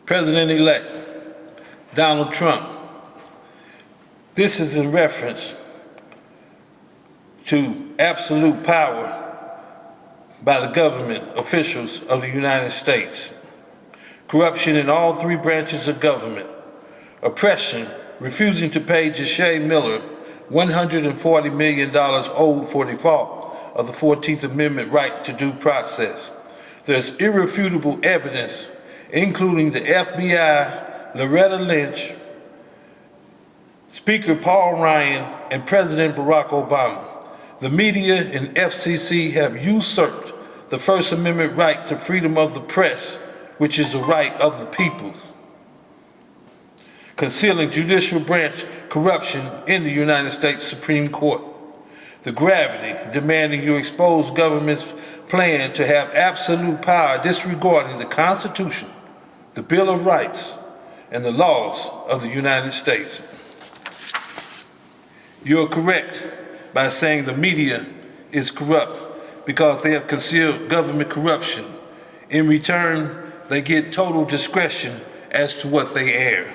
President-elect Donald Trump. This is in reference to absolute power by the government officials of the United States, corruption in all three branches of government, oppression, refusing to pay Ja'Shea Miller $140 million owed for default of the 14th Amendment right to due process. There's irrefutable evidence, including the FBI, Loretta Lynch, Speaker Paul Ryan, and President Barack Obama. The media and FCC have usurped the First Amendment right to freedom of the press, which is the right of the people, concealing judicial branch corruption in the United States Supreme Court. The gravity demanding you expose government's plan to have absolute power disregarding the Constitution, the Bill of Rights, and the laws of the United States. You're correct by saying the media is corrupt because they have concealed government corruption. In return, they get total discretion as to what they air.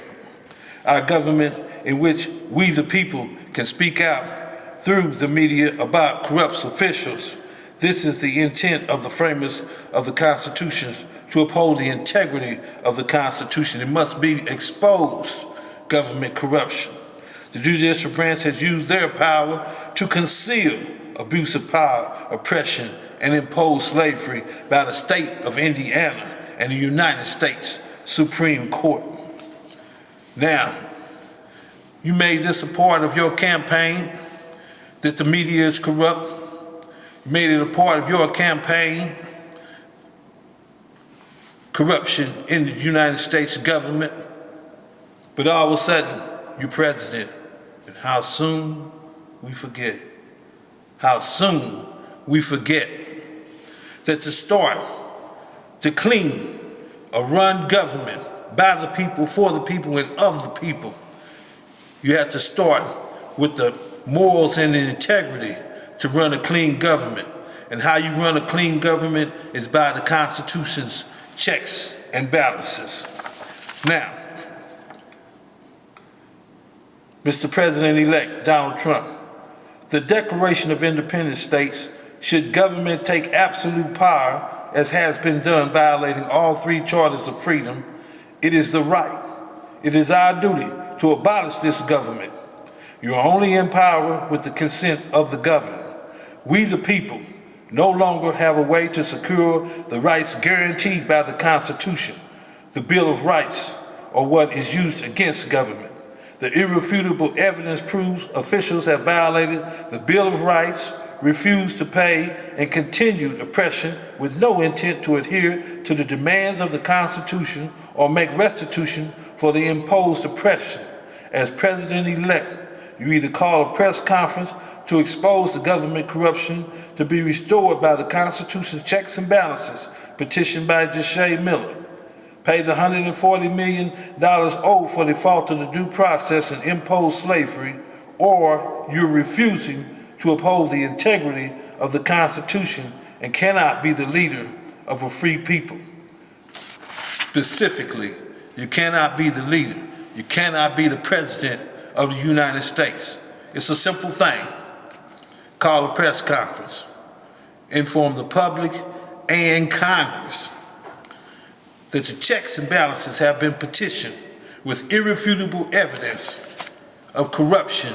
Our government, in which we the people can speak out through the media about corrupt officials. This is the intent of the framers of the Constitution, to uphold the integrity of the Constitution. It must be exposed, government corruption. The judicial branch has used their power to conceal abuse of power, oppression, and impose slavery by the state of Indiana and the United States Supreme Court. Now, you made this a part of your campaign, that the media is corrupt. You made it a part of your campaign, corruption in the United States government. But all of a sudden, you're president. And how soon we forget. How soon we forget that to start to clean a run government by the people, for the people, and of the people, you have to start with the morals and the integrity to run a clean government. And how you run a clean government is by the Constitution's checks and balances. Now, Mr. President-elect Donald Trump, the Declaration of Independence states, should government take absolute power, as has been done, violating all three charters of freedom, it is the right, it is our duty to abolish this government. You are only in power with the consent of the governor. We, the people, no longer have a way to secure the rights guaranteed by the Constitution, the Bill of Rights, or what is used against government. The irrefutable evidence proves officials have violated the Bill of Rights, refused to pay, and continued oppression with no intent to adhere to the demands of the Constitution or make restitution for the imposed oppression. As President-elect, you either call a press conference to expose the government corruption to be restored by the Constitution's checks and balances, petitioned by Ja'Shea Miller, pay the $140 million owed for default of the due process and imposed slavery, or you're refusing to uphold the integrity of the Constitution and cannot be the leader of a free people. Specifically, you cannot be the leader. You cannot be the president of the United States. It's a simple thing. Call a press conference. Inform the public and Congress that the checks and balances have been petitioned with irrefutable evidence of corruption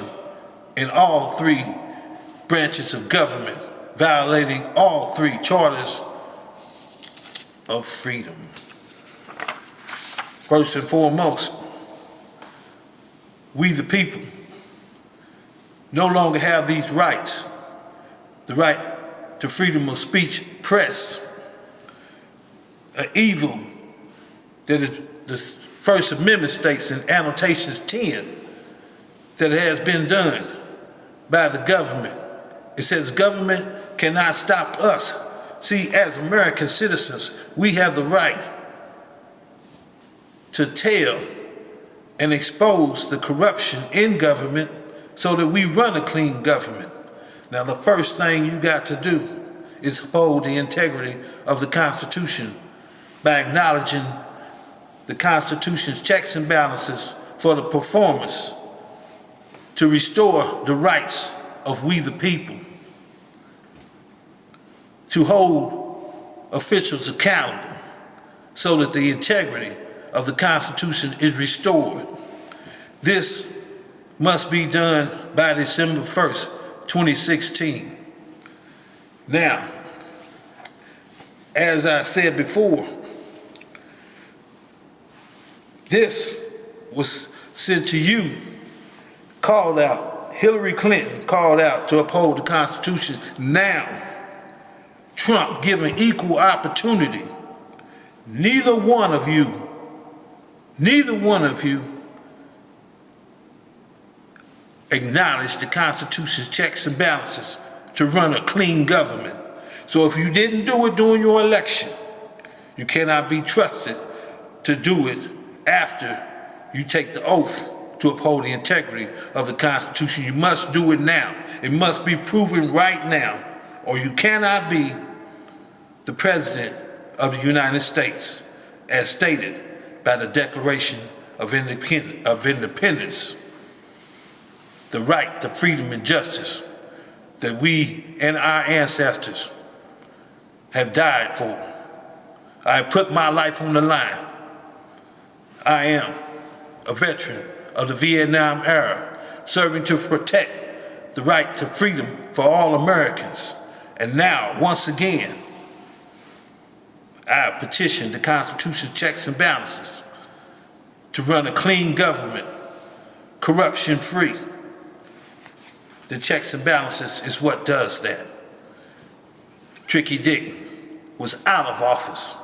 in all three branches of government, violating all three charters of freedom. First and foremost, we the people no longer have these rights. The right to freedom of speech, press, an evil that is the First Amendment states in annotations 10 that has been done by the government. It says government cannot stop us. See, as American citizens, we have the right to tell and expose the corruption in government so that we run a clean government. Now, the first thing you got to do is uphold the integrity of the Constitution by acknowledging the Constitution's checks and balances for the performance to restore the rights of we the people, to hold officials accountable so that the integrity of the Constitution is restored. This must be done by December 1st, 2016. Now, as I said before, this was sent to you, called out, Hillary Clinton called out to uphold the Constitution. Now, Trump giving equal opportunity. Neither one of you acknowledge the Constitution's checks and balances to run a clean government. So if you didn't do it during your election, you cannot be trusted to do it after you take the oath to uphold the integrity of the Constitution. You must do it now. It must be proven right now, or you cannot be the President of the United States, as stated by the Declaration of Independence. The right to freedom and justice that we and our ancestors have died for. I have put my life on the line. I am a veteran of the Vietnam era, serving to protect the right to freedom for all Americans. And now, once again, I petition the Constitution's checks and balances to run a clean government, corruption-free. The checks and balances is what does that. Tricky Dick was out of office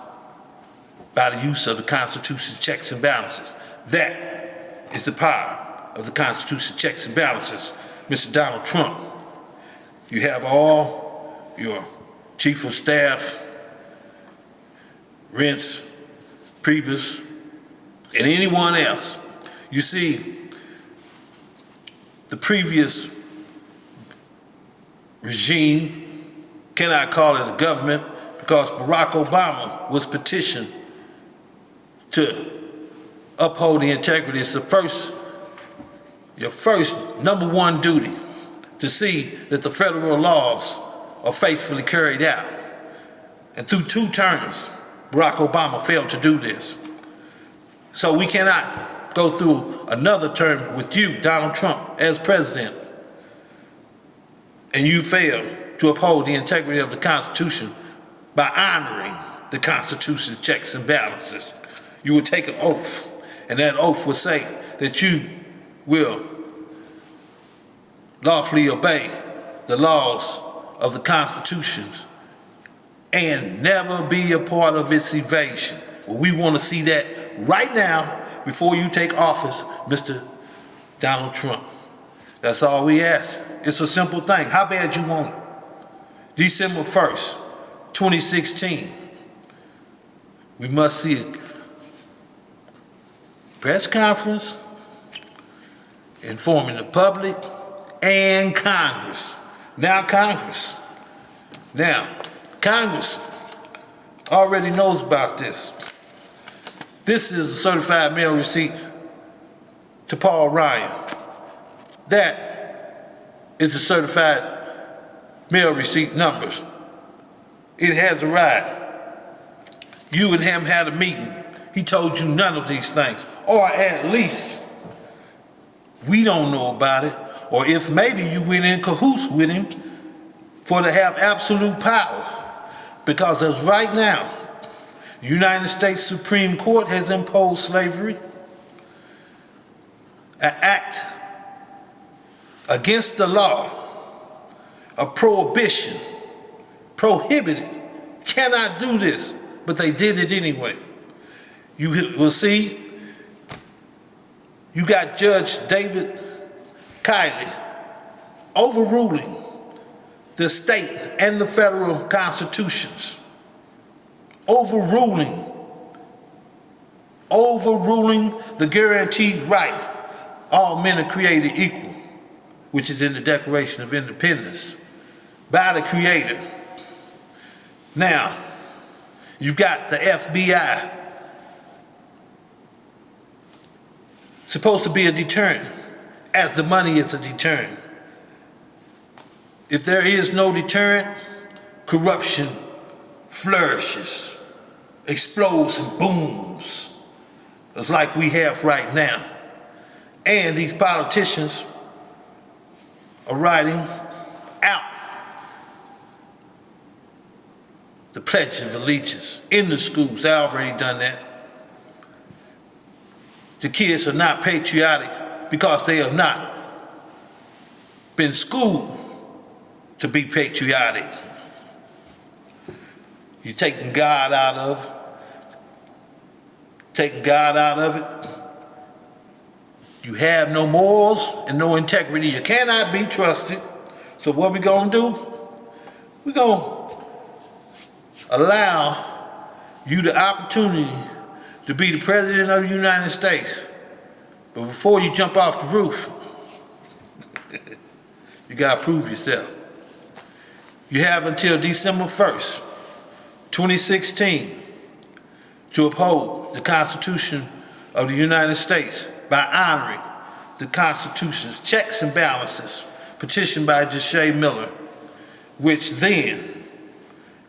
by the use of the Constitution's checks and balances. That is the power of the Constitution's checks and balances. Mr. Donald Trump, you have all your chief of staff, Reince, Priebus, and anyone else. You see, the previous regime, cannot call it a government, because Barack Obama was petitioned to uphold the integrity. It's your first number one duty to see that the federal laws are faithfully carried out. And through 2 terms, Barack Obama failed to do this. So we cannot go through another term with you, Donald Trump, as president, and you fail to uphold the integrity of the Constitution by honoring the Constitution's checks and balances. You will take an oath, and that oath will say that you will lawfully obey the laws of the Constitution and never be a part of its evasion. Well, we want to see that right now before you take office, Mr. Donald Trump. That's all we ask. It's a simple thing. How bad you want it? December 1st, 2016, we must see a press conference informing the public and Congress. Now Congress already knows about this. This is a certified mail receipt to Paul Ryan. That is the certified mail receipt numbers. It has arrived. You and him had a meeting. He told you none of these things, or at least we don't know about it, or if maybe you went in cahoots with him for to have absolute power. Because as right now, the United States Supreme Court has imposed slavery, an act against the law, a prohibition, prohibited, cannot do this, but they did it anyway. You will see, you got Judge David Kiley overruling the state and the federal constitutions, overruling the guaranteed right, all men are created equal, which is in the Declaration of Independence, by the Creator. Now, you've got the FBI supposed to be a deterrent, as the money is a deterrent. If there is no deterrent, corruption flourishes, explodes and booms, it's like we have right now. And these politicians are writing out the Pledge of Allegiance in the schools. They've already done that. The kids are not patriotic because they have not been schooled to be patriotic. You're taking God out of it. You have no morals and no integrity. You cannot be trusted. So what we gonna do? We're gonna allow you the opportunity to be the President of the United States. But before you jump off the roof, you gotta prove yourself. You have until December 1st, 2016, to uphold the Constitution of the United States by honoring the Constitution's checks and balances, petitioned by Jesse Miller, which then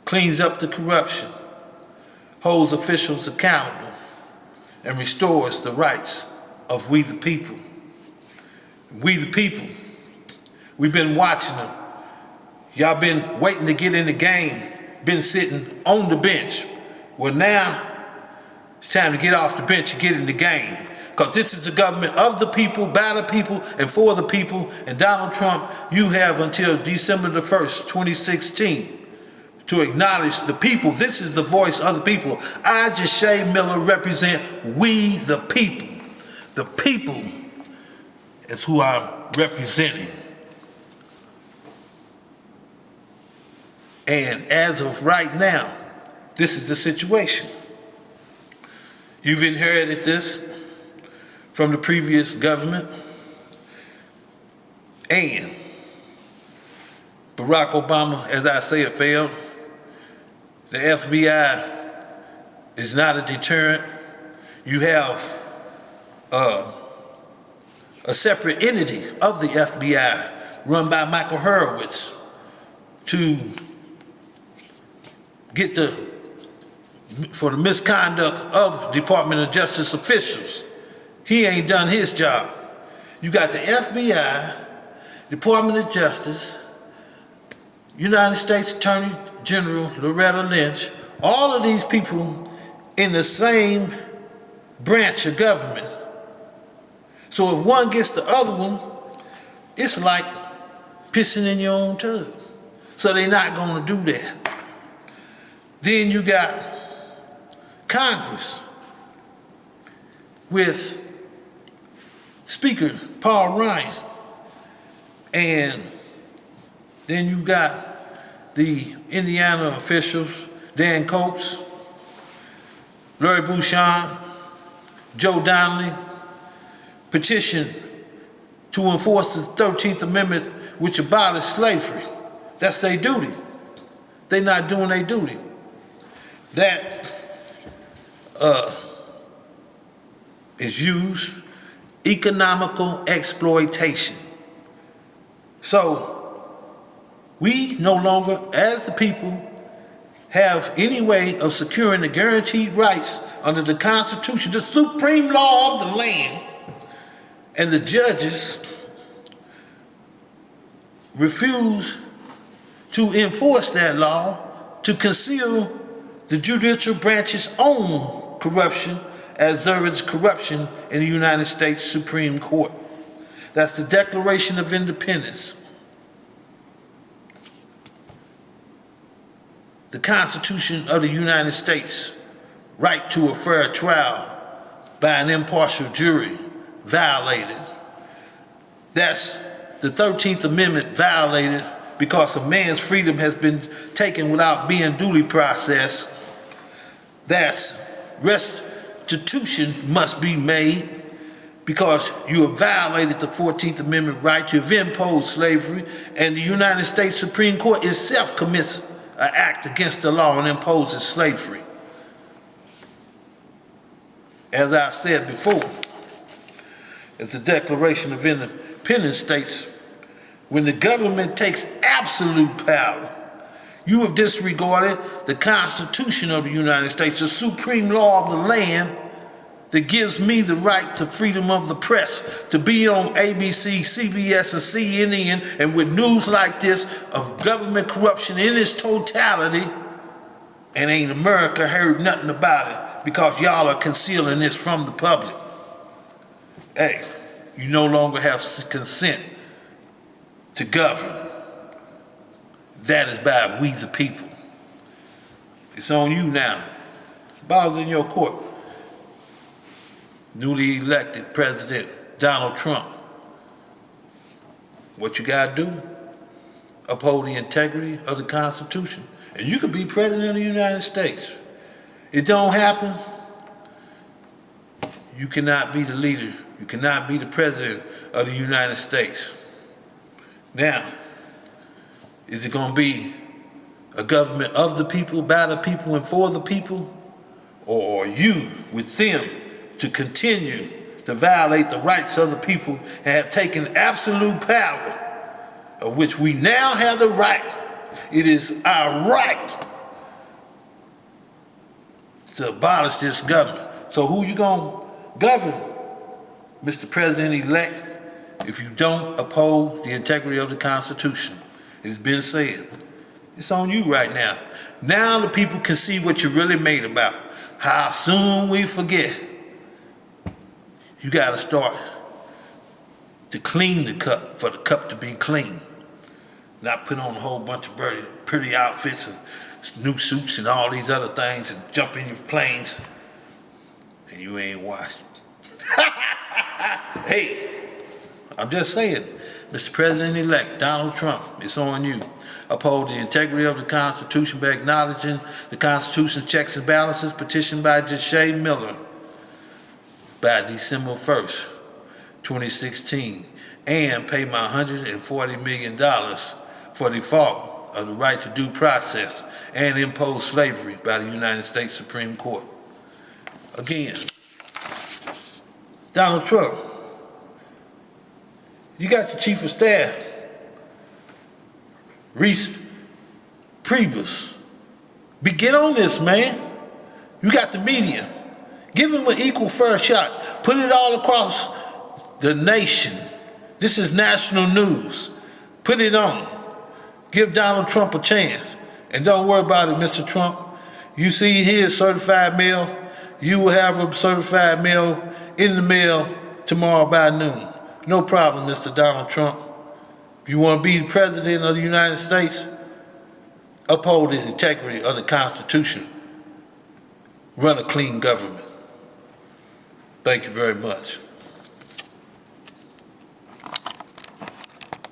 cleans up the corruption, holds officials accountable, and restores the rights of we the people. We the people, we've been watching them. Y'all been waiting to get in the game, been sitting on the bench. Well, now it's time to get off the bench and get in the game. Because this is the government of the people, by the people, and for the people. And Donald Trump, you have until December the 1st, 2016, to acknowledge the people. This is the voice of the people. I, Jesse Miller, represent we the people. The people is who I'm representing. And as of right now, this is the situation. You've inherited this from the previous government, and Barack Obama, as I say, it failed. The FBI is not a deterrent. You have a separate entity of the FBI run by Michael Horowitz to get for the misconduct of Department of Justice officials. He ain't done his job. You got the FBI, Department of Justice, United States Attorney General Loretta Lynch, all of these people in the same branch of government. So if one gets the other one, it's like pissing in your own tub. So they're not gonna do that. Then you got Congress with Speaker Paul Ryan, and then you got the Indiana officials, Dan Coates, Larry Bouchon, Joe Donnelly, petition to enforce the 13th Amendment, which abolished slavery. That's their duty. They're not doing their duty. That is used economical exploitation. So we no longer, as the people, have any way of securing the guaranteed rights under the Constitution, the supreme law of the land, and the judges refuse to enforce that law, to conceal the judicial branch's own corruption, as there is corruption in the United States Supreme Court. That's the Declaration of Independence. The Constitution of the United States, right to a fair trial by an impartial jury, violated. That's the 13th Amendment violated because a man's freedom has been taken without being duly processed. That's restitution must be made because you have violated the 14th Amendment right, you've imposed slavery, and the United States Supreme Court itself commits an act against the law and imposes slavery. As I said before, as the Declaration of Independence states, when the government takes absolute power, you have disregarded the Constitution of the United States, the supreme law of the land that gives me the right to freedom of the press, to be on ABC, CBS, or CNN, and with news like this of government corruption in its totality, and ain't America heard nothing about it because y'all are concealing this from the public. Hey, you no longer have consent to govern. That is by we the people. It's on you now. Ball's in your court. Newly elected President Donald Trump. What you gotta do? Uphold the integrity of the Constitution. And you could be President of the United States. It don't happen, you cannot be the leader. You cannot be the President of the United States. Now, is it gonna be a government of the people, by the people, and for the people? Or are you with them to continue to violate the rights of the people and have taken absolute power, of which we now have the right? It is our right to abolish this government. So who you gonna govern, Mr. President-elect, if you don't uphold the integrity of the Constitution? It's been said. It's on you right now. Now the people can see what you're really made about. How soon we forget. You gotta start to clean the cup for the cup to be clean. Not put on a whole bunch of pretty outfits and new suits and all these other things and jump in your planes and you ain't washed. Hey, I'm just saying, Mr. President-elect Donald Trump, it's on you. Uphold the integrity of the Constitution by acknowledging the Constitution's checks and balances, petitioned by Judge Shay Miller by December 1st, 2016, and pay my $140 million for default of the right to due process and impose slavery by the United States Supreme Court. Again, Donald Trump, you got your chief of staff, Reese Priebus. Get on this, man. You got the media. Give him an equal fair shot. Put it all across the nation. This is national news. Put it on. Give Donald Trump a chance. And don't worry about it, Mr. Trump. You see his certified mail. You will have a certified mail in the mail tomorrow by noon. No problem, Mr. Donald Trump. If you want to be the President of the United States, uphold the integrity of the Constitution. Run a clean government. Thank you very much.